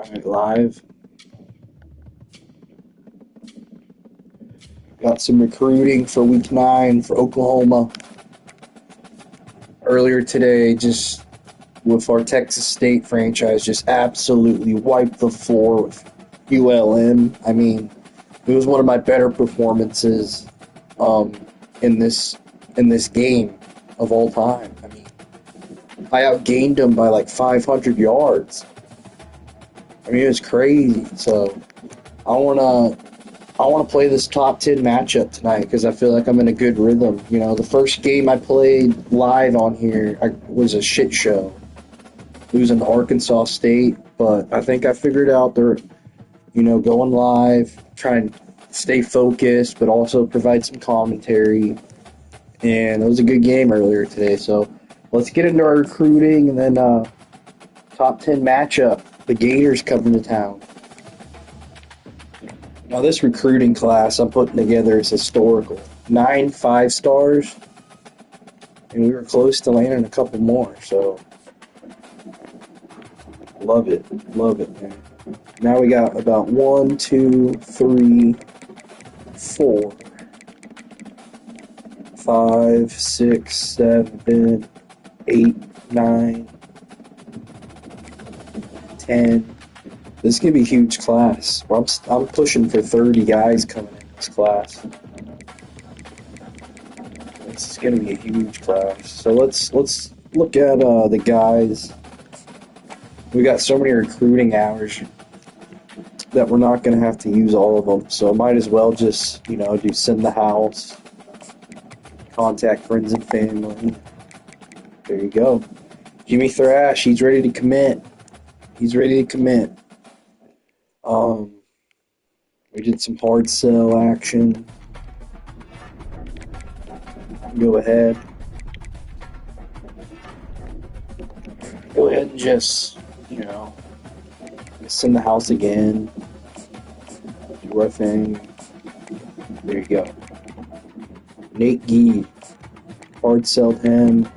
Alright, live. Got some recruiting for week 9 for Oklahoma. Earlier today, just with our Texas State franchise, just absolutely wiped the floor with ULM. I mean, it was one of my better performances um, in this game of all time. I mean, I outgained them by like 500 yards. I mean, it was crazy. So I wanna play this top 10 matchup tonight because I feel like I'm in a good rhythm. You know, the first game I played live on here was a shit show, losing to Arkansas State. But I think I figured out going live, trying to stay focused, but also provide some commentary. And it was a good game earlier today. So let's get into our recruiting and then top 10 matchup. The Gators coming to town. Now, this recruiting class I'm putting together is historical. 9 5-stars, and we were close to landing a couple more, so love it. Love it, man. Now we got about 1, 2, 3, 4, 5, 6, 7, 8, 9, 10. This is going to be a huge class. I'm pushing for 30 guys coming in this class. This is going to be a huge class. So let's look at the guys. We got so many recruiting hours that we're not going to have to use all of them. So might as well just, do send the house, contact friends and family. There you go. Jimmy Thrash, he's ready to commit. He's ready to commit. We did some hard sell action. Go ahead. Go ahead and just, send the house again. Do our thing. There you go. Nate Gee. Hard sold him.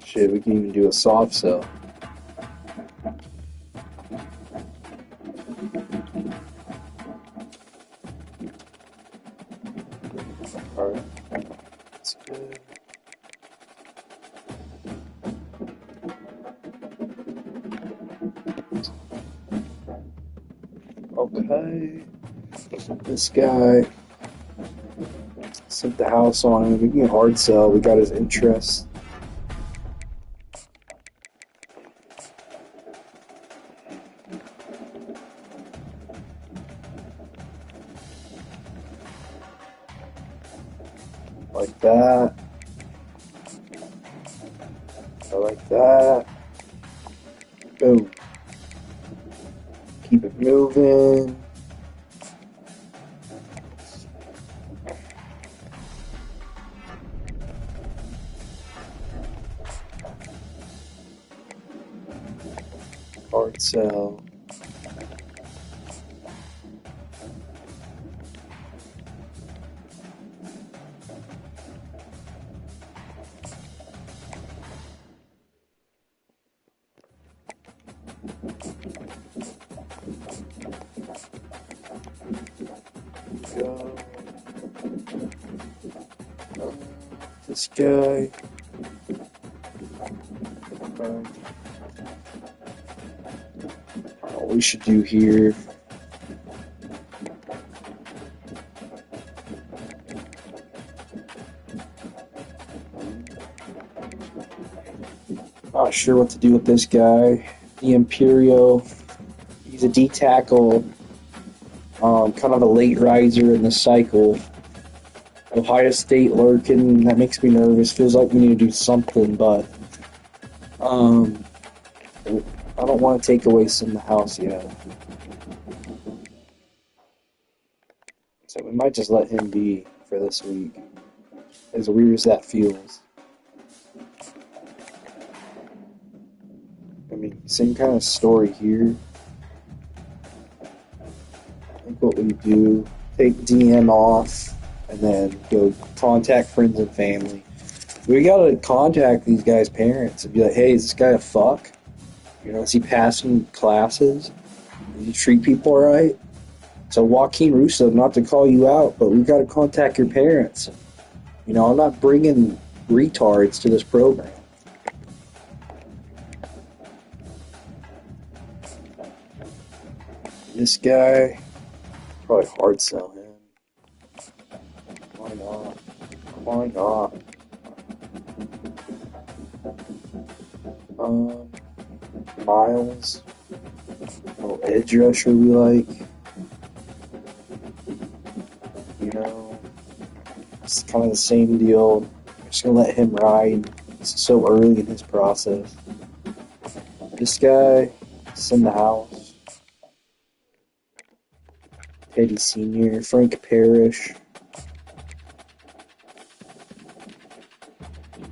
Shit, we can even do a soft sell. Alright. That's good. Okay. This guy sent the house on him. We can hard sell. We got his interest. Like that. I like that. Boom. Keep it moving. Hard sell. Go. This guy. What we should do here. Not sure what to do with this guy. The Imperio. He's a D tackle. Kind of a late riser in the cycle. Ohio State lurking. That makes me nervous. Feels like we need to do something, but I don't want to take away some of the house yet. So we might just let him be for this week. As weird as that feels. Same kind of story here. I think what we do, take DM off, and then go contact friends and family. We gotta contact these guys' parents and be like, hey, is this guy a fuck? You know, is he passing classes? Does he treat people right? So Joaquin Russo, not to call you out, but we gotta contact your parents. You know, I'm not bringing retards to this program. This guy, probably hard sell him. Why not? Why not? Miles, little edge rusher we like. You know, it's kind of the same deal. I'm just gonna let him ride. It's so early in his process. This guy, it's in the house. Teddy Sr., Frank Parrish.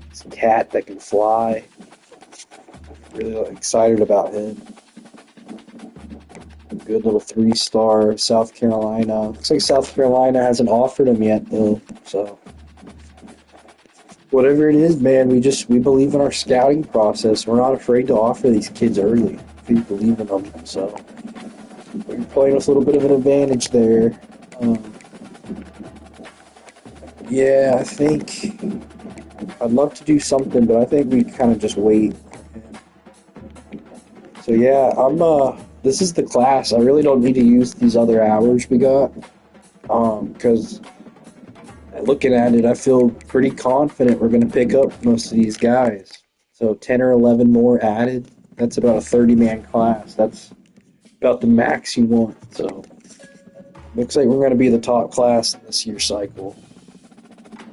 It's a cat that can fly. Really excited about him. Good little 3-star, South Carolina. Looks like South Carolina hasn't offered him yet, though. So, whatever it is, man, we believe in our scouting process. We're not afraid to offer these kids early. We believe in them. So, we're playing with a little bit of an advantage there. Yeah, I think I'd love to do something, but I think we kind of just wait. So yeah, this is the class. I really don't need to use these other hours we got. Because looking at it, I feel pretty confident we're going to pick up most of these guys. So 10 or 11 more added. That's about a 30-man class. That's about the max you want. So looks like we're going to be the top class in this year's cycle.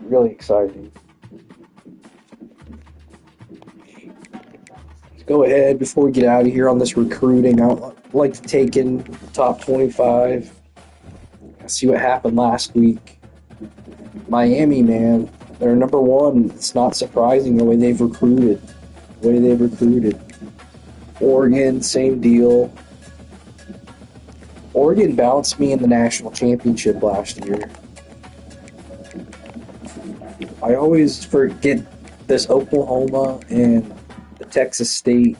Really exciting. Go ahead before we get out of here on this recruiting. I'd like to take in the top 25. See what happened last week. Miami, man, they're number one. It's not surprising the way they've recruited. Oregon, same deal. Oregon bounced me in the national championship last year. I always forget this Oklahoma and the Texas State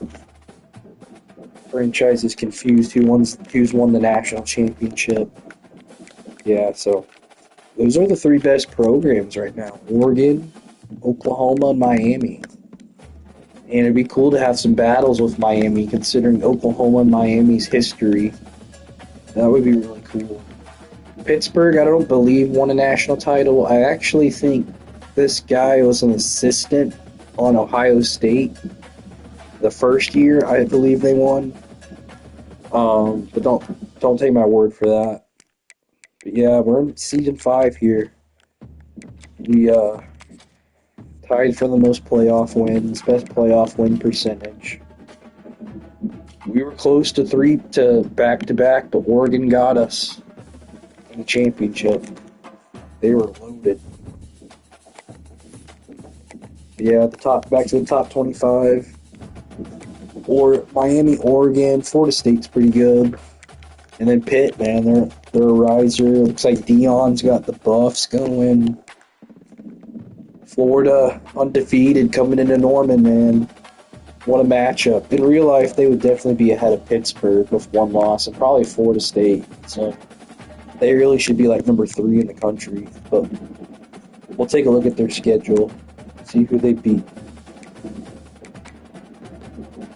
franchise is confused who's won the national championship. Yeah, so those are the 3 best programs right now. Oregon, Oklahoma, and Miami. And it'd be cool to have some battles with Miami, considering Oklahoma and Miami's history. That would be really cool. Pittsburgh, I don't believe, won a national title. I actually think this guy was an assistant on Ohio State the first year I believe they won. But don't take my word for that. But yeah, we're in season 5 here. We tied for the most playoff wins, best playoff win percentage. We were close to back-to-back, but Oregon got us in the championship. They were loaded. Yeah, back to the top 25. Or Miami, Oregon, Florida State's pretty good. And then Pitt, man, they're a riser. Looks like Dion's got the Buffs going. Florida undefeated coming into Norman, man. What a matchup. In real life, they would definitely be ahead of Pittsburgh with 1 loss and probably Florida State. So they really should be like number 3 in the country. But we'll take a look at their schedule, see who they beat.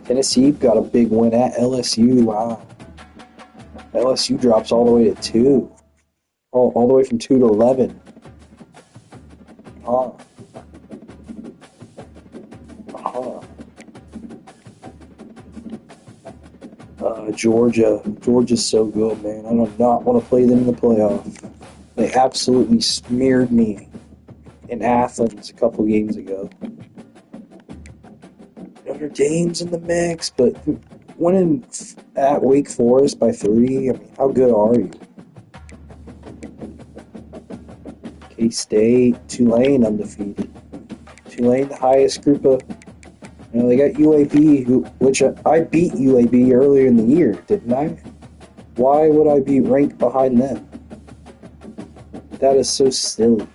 Tennessee got a big win at LSU. Wow. LSU drops all the way to 2. Oh, all the way from 2 to 11. Huh. Georgia's so good, man. I do not want to play them in the playoff. They absolutely smeared me in Athens a couple games ago. Notre Dame's in the mix, but winning at Wake Forest by 3, I mean, how good are you? K-State, Tulane undefeated. Tulane, the highest group of You know, they got UAB, which I beat UAB earlier in the year, didn't I? Why would I be ranked behind them? That is so silly.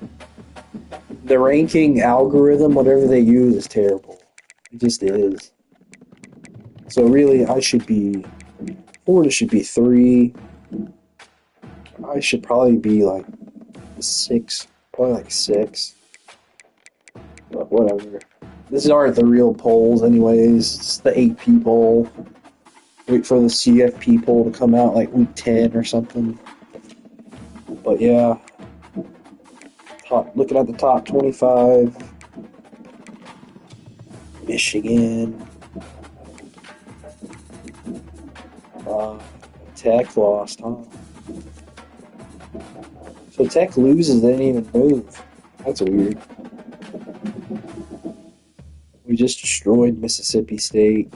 The ranking algorithm, whatever they use, is terrible. It just is. So really, Florida should be 3. I should probably be like 6, probably like 6. But whatever. These aren't the real polls, anyways. It's the AP poll. Wait for the CFP poll to come out like week 10 or something. But yeah, looking at the top 25. Michigan. Tech lost, huh? So Tech loses, they didn't even move. That's weird. We just destroyed Mississippi State.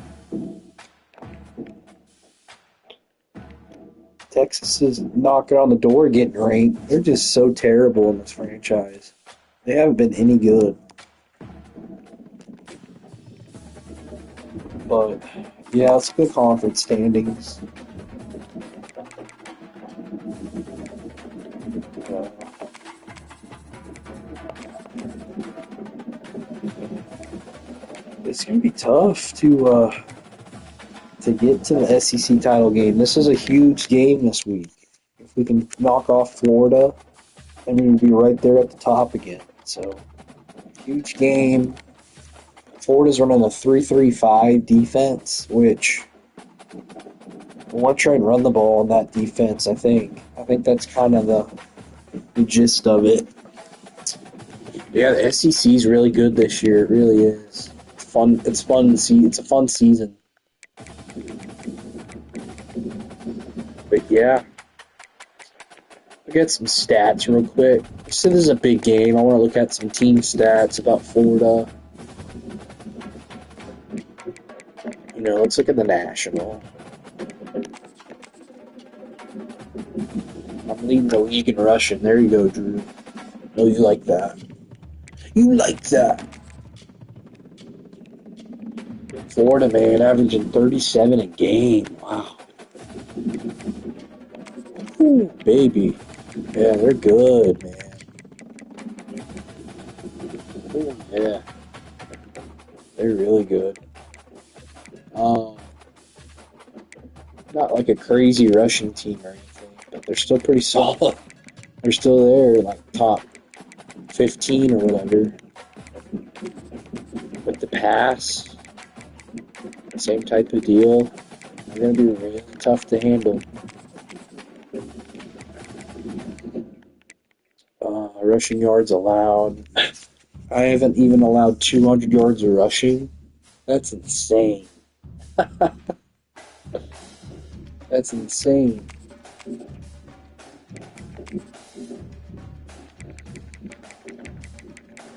Texas is knocking on the door getting ranked. They're just so terrible in this franchise. They haven't been any good. But, yeah, let's go conference standings. It's going to be tough to get to the SEC title game. This is a huge game this week. If we can knock off Florida, then we will be right there at the top again. So, huge game. Florida's running a 3-3-5 defense, which I want to try and run the ball on that defense, I think. I think that's kind of the gist of it. Yeah, the SEC is really good this year. It really is. It's fun to see. It's a fun season. But yeah, look at some stats real quick. So this is a big game. I want to look at some team stats about Florida. You know, let's look at the national. I'm leading the league in rushing. There you go, Drew. Oh, you like that. You like that. Florida, man, averaging 37 a game. Wow. Ooh, baby. Yeah, they're good, man. Ooh, yeah. They're really good. Not like a crazy rushing team or anything, but they're still pretty solid. They're still there, like top 15 or whatever. With the pass, same type of deal. They're going to be really tough to handle. Rushing yards allowed. I haven't even allowed 200 yards of rushing. That's insane. That's insane.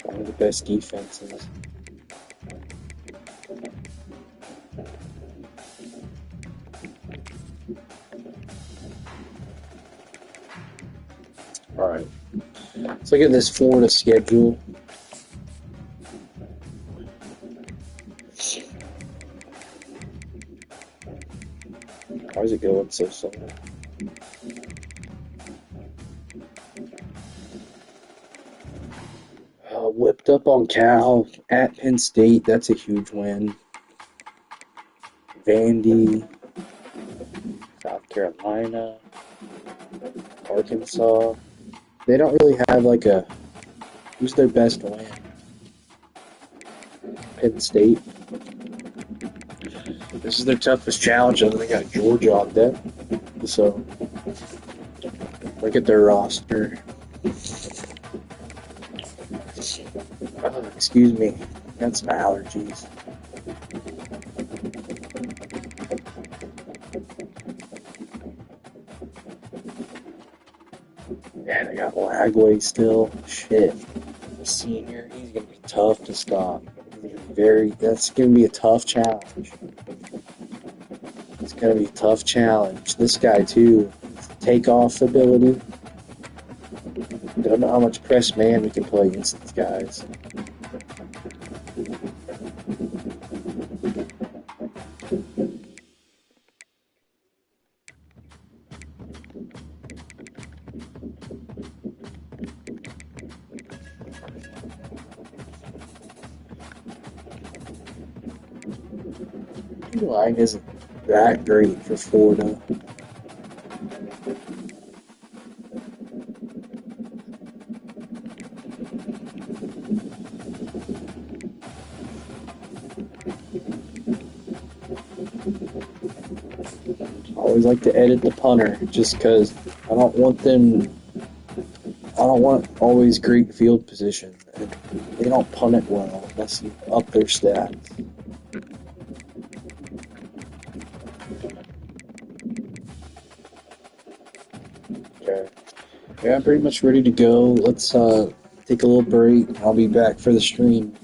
One of the best defenses. Alright. Let's look at this Florida schedule. Why is it going so slow? Whipped up on Cal at Penn State. That's a huge win. Vandy, South Carolina, Arkansas. They don't really have like a... Who's their best win? Penn State. This is their toughest challenge, and they got Georgia on deck. So, look at their roster. Excuse me, got some allergies. Yeah, they got Lagway still. Shit. The senior, he's going to be tough to stop. That's going to be a tough challenge. It's going to be a tough challenge. This guy, too, takeoff ability. Don't know how much press man we can play against these guys. Line isn't that great for Florida. I always like to edit the punter just because I don't want them. I don't want always great field position. And they don't punt it well unless you up their stats. Okay. Yeah, I'm pretty much ready to go. Let's take a little break. I'll be back for the stream.